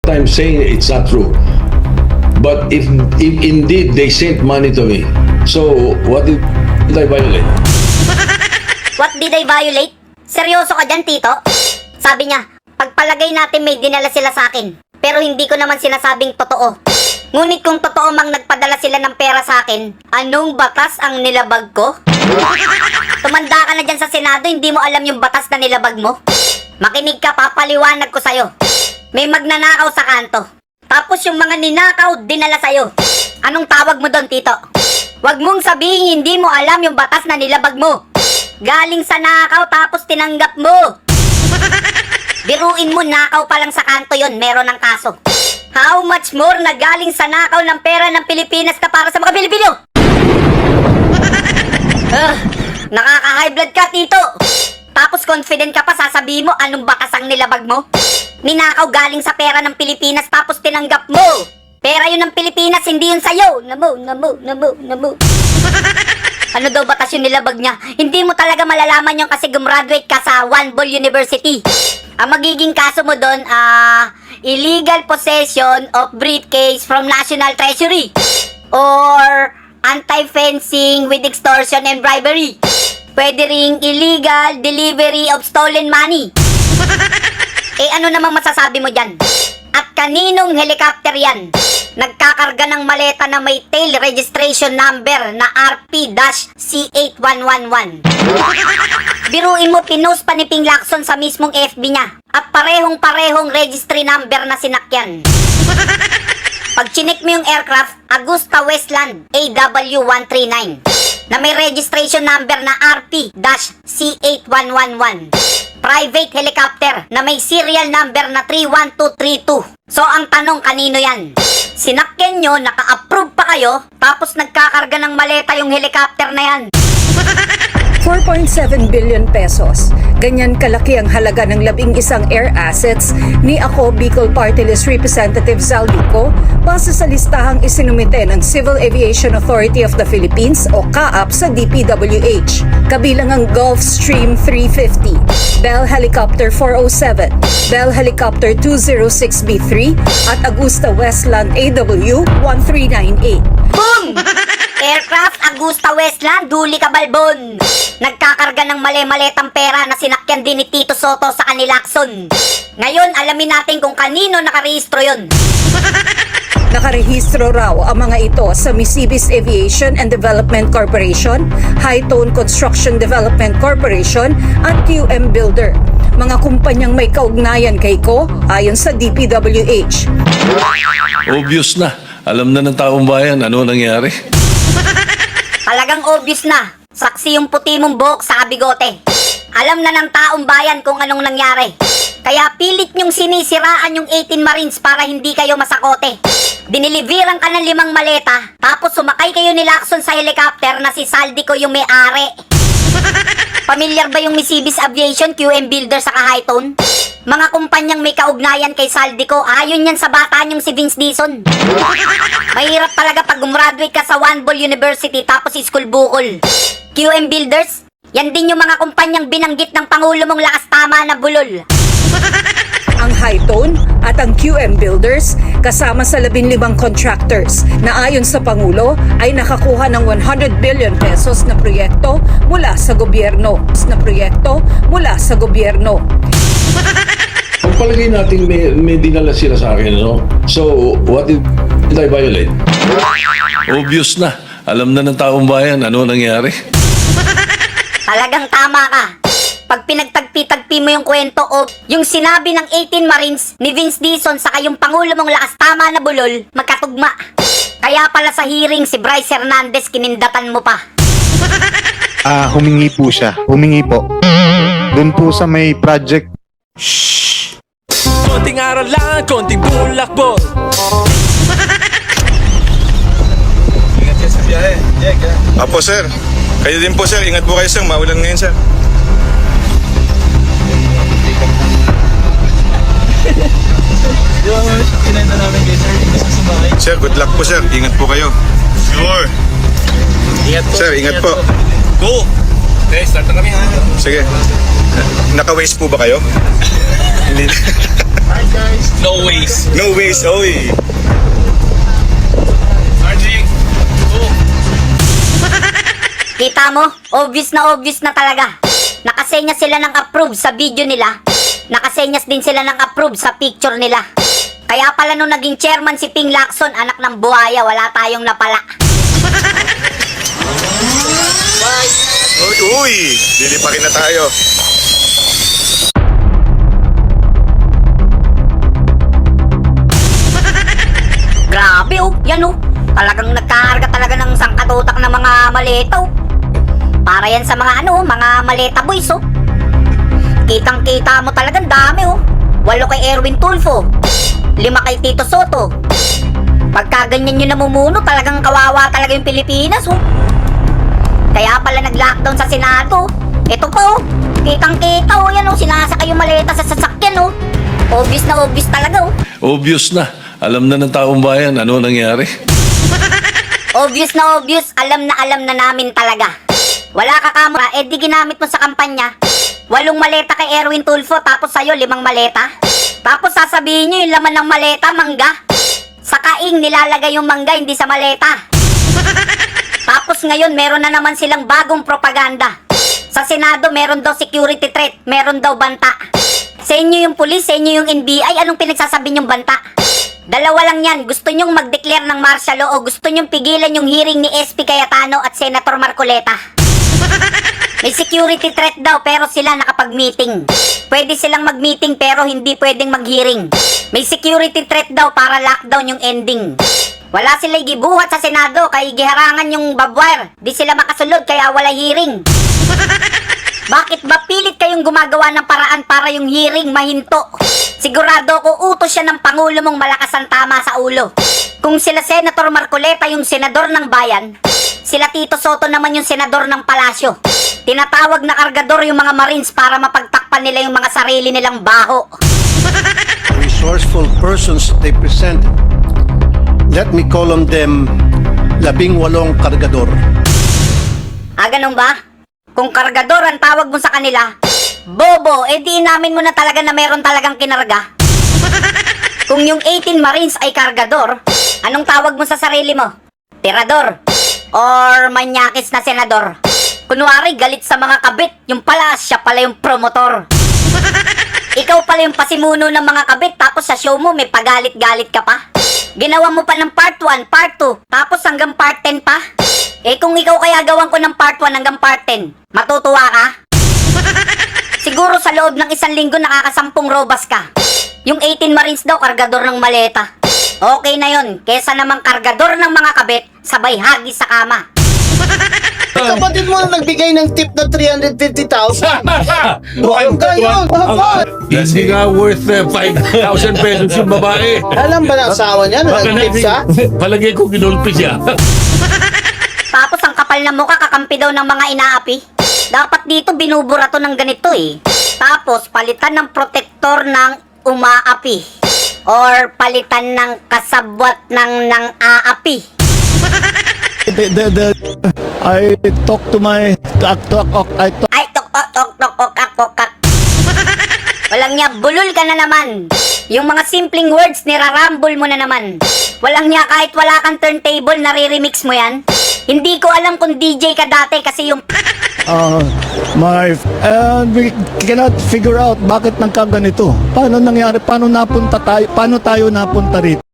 time saying it's not true. But if indeed they sent money to me, so what did I violate? What did I violate? Seryoso ka dyan, Tito? Sabi niya, pagpalagay natin may dinala sila sa akin, pero hindi ko naman sinasabing totoo. Ngunit kung totoo mang nagpadala sila ng pera sa akin, anong batas ang nilabag ko? Tumanda ka na dyan sa Senado, hindi mo alam yung batas na nilabag mo? Makinig ka, papaliwanag ko sa'yo. May magnanakaw sa kanto. Tapos yung mga ninakaw, dinala sa'yo. Anong tawag mo doon, Tito? Huwag mong sabihin hindi mo alam yung batas na nilabag mo. Galing sa nakaw tapos tinanggap mo. Biruin mo, nakaw pa lang sa kanto yon, meron ng kaso. How much more na galing sa nakaw ng pera ng Pilipinas ka para sa mga Pilipino? Nakaka-high blood ka, Tito. Tapos confident ka pa, sasabihin mo anong batas ang nilabag mo? Ninakaw galing sa pera ng Pilipinas tapos tinanggap mo. Pera yun ng Pilipinas, hindi yun sa'yo. Namo. Ano daw batas yung nilabag niya? Hindi mo talaga malalaman yung kasi gumraduate ka sa One Ball University. Ang magiging kaso mo doon, illegal possession of briefcase from National Treasury. Or anti-fencing with extortion and bribery. Pwede ring illegal delivery of stolen money. Ano namang masasabi mo dyan? At kaninong helicopter yan? Nagkakarga ng maleta na may tail registration number na RP-C8111. Biruin mo, pinost pa ni Ping Lacson sa mismong FB niya. At parehong-parehong registry number na sinakyan. Pag chinek mo yung aircraft, Augusta Westland AW139 na may registration number na RP-C8111. Private helicopter na may serial number na 31232. So ang tanong, kanino yan? Sinakyan nyo, naka-approve pa kayo, tapos nagkakarga ng maleta yung helicopter na yan. 4.7 billion pesos. Ganyan kalaki ang halaga ng 11 air assets ni Ako Bicol Party List Representative Zaldico base sa listahang isinumite ng Civil Aviation Authority of the Philippines o CAAP sa DPWH. Kabilang ang Gulfstream 350, Bell Helicopter 407, Bell Helicopter 206B3 at Augusta Westland AW 1398. Boom! Aircraft Augusta Westland, duli ka balbon. Nagkakarga ng mali-maletang pera na sinakyan din ni Tito Soto sa kanilakson. Ngayon, alamin natin kung kanino nakarehistro yun. Nakarehistro raw ang mga ito sa Misibis Aviation and Development Corporation, High Tone Construction Development Corporation at QM Builder. Mga kumpanyang may kaugnayan kay Ko ayon sa DPWH. Obvious na. Alam na ng taong bayan ano nangyari. Talagang obvious na. Saksi yung puti mong buhok sa bigote. Alam na ng taong bayan kung anong nangyari. Kaya pilit nyong sinisiraan yung 18 Marines para hindi kayo masakote. Diniliveran ka ng 5 maleta, tapos sumakay kayo ni Lacson sa helicopter na si Saldico yung may-ari. Pamilyar ba yung Misibis Aviation, QM Builder sa High-Tone? Mga kumpanyang may kaugnayan kay Saldico, ayon yan sa bata niyong si Vince Dizon. Mahirap talaga pag gumraduate ka sa One Ball University tapos school bukol. QM Builders, yan din yung mga kumpanyang binanggit ng Pangulo mong lakas tama na bulol. Ang High Tone at ang QM Builders kasama sa 15 contractors na ayon sa Pangulo ay nakakuha ng 100 billion pesos na proyekto mula sa gobyerno. Pagpalagay natin may dinala sila sa akin, no? So, what did I violate? Obvious na. Alam na ng taong bayan ano nangyari. Talagang tama ka. Pag pinagtagpi-tagpi mo yung kwento o yung sinabi ng 18 Marines ni Vince Dizon saka yung Pangulo mong lakas tama na bulol, magkatugma. Kaya pala sa hearing si Bryce Hernandez kinindatan mo pa. Humingi po siya. Humingi po. Doon po sa may project. Konting aral lang, konting bulakbol. Ingat kayo sa biyahe. Apo sir. Kayo din po sir. Ingat po kayo sir. Maulan ngayon sir. Sir, good luck po sir. Ingat po kayo. Sure. Ingat po. Sir, ingat po. Go! Okay, start na kami ha. Sige. Naka-waste po ba kayo? Hindi. No ways. No waste, oy. RJ, Kita mo? Obvious na talaga. Nakasenyas sila ng approve sa video nila. Nakasenyas din sila ng approve sa picture nila. Kaya pala nung naging chairman si Ping Lacson, anak ng buhaya, wala tayong napala. Uy, dili pa rin na tayo. Grabe oh, yan oh. Talagang nagkakarga talaga ng sangkatutak ng mga maleta oh. Para yan sa mga mga maleta boys oh. Kitang-kita mo talagang dami oh. 8 kay Erwin Tulfo, 5 kay Tito Soto. Pagka ganyan yung namumuno, talagang kawawa talaga yung Pilipinas oh. Kaya pala nag-lockdown sa Senado. Ito pa oh, kitang-kita oh, yan oh, sinasakay yung maleta sa sasakyan oh. Obvious talaga oh. Obvious na. Alam na ng taong bayan ano nangyari. Obvious, alam na namin talaga. Wala ka kamera, di ginamit mo sa kampanya. 8 maleta kay Erwin Tulfo, tapos sa'yo 5 maleta. Tapos sasabihin nyo yung laman ng maleta, mangga. Sa kaing nilalagay yung mangga, hindi sa maleta. Tapos ngayon, meron na naman silang bagong propaganda. Sa Senado, meron daw security threat, meron daw banta. Sa inyo yung pulis, sa inyo yung NBI, anong pinagsasabi nyong banta? Dalawa lang yan, gusto nyong mag-declare ng martial law o gusto nyong pigilan yung hearing ni SP Cayetano at Senator Marcoleta. May security threat daw pero sila nakapag-meeting. Pwede silang mag-meeting pero hindi pwedeng mag-hearing. May security threat daw para lockdown yung ending. Wala sila gibuhat sa Senado kaya giharangan yung babwire. Di sila makasulod kaya wala hearing. Bakit ba pilit kayong gumagawa ng paraan para yung hearing mahinto? Sigurado ko utos siya ng Pangulo mong malakas ang tama sa ulo. Kung sila Senator Marcoleta yung senador ng bayan, sila Tito Soto naman yung senador ng palasyo. Tinatawag na kargador yung mga Marines para mapagtakpan nila yung mga sarili nilang baho. Resourceful persons they present. Let me call on them 18 kargador. Ganun ba? Kung kargador ang tawag mo sa kanila, bobo, di inamin mo na talaga na meron talagang kinarga. Kung yung 18 Marines ay kargador, anong tawag mo sa sarili mo? Tirador? Or manyakis na senador? Kunwari, galit sa mga kabit, yung pala, siya pala yung promotor. Ikaw pala yung pasimuno ng mga kabit, tapos sa show mo may pagalit-galit ka pa. Ginawa mo pa ng part 1, part 2, tapos hanggang part 10 pa. Kung ikaw kaya gawan ko ng part 1 hanggang part 10, matutuwa ka? Siguro sa loob ng 1 linggo nakakasampung robas ka. Yung 18 Marines daw, kargador ng maleta. Okay na yon, kesa namang kargador ng mga kabit, sabay hagis sa kama. Kapatid mo na nagbigay ng tip na 350,000. Huwag kayo. Hindi nga worth 5,000 pesos yung babae. Alam ba ng asawa niya na nag-tip siya? Palagay ko ginulpi siya. Tapos ang kapal na mukha kakampi daw ng mga inaapi. Dapat dito binubura to ng ganito eh. Tapos palitan ng protektor ng umaapi. Or palitan ng kasabwat ng aapi. I talk to my Ay, tok. Walang niya, bulol ka na naman. Yung mga simpleng words, nirarambol mo na naman. Walang niya, kahit wala kang turntable, nare-remix mo yan. Hindi ko alam kung DJ ka dati kasi yung we cannot figure out bakit nagkaganito. Paano nangyari? Paano tayo napunta rito?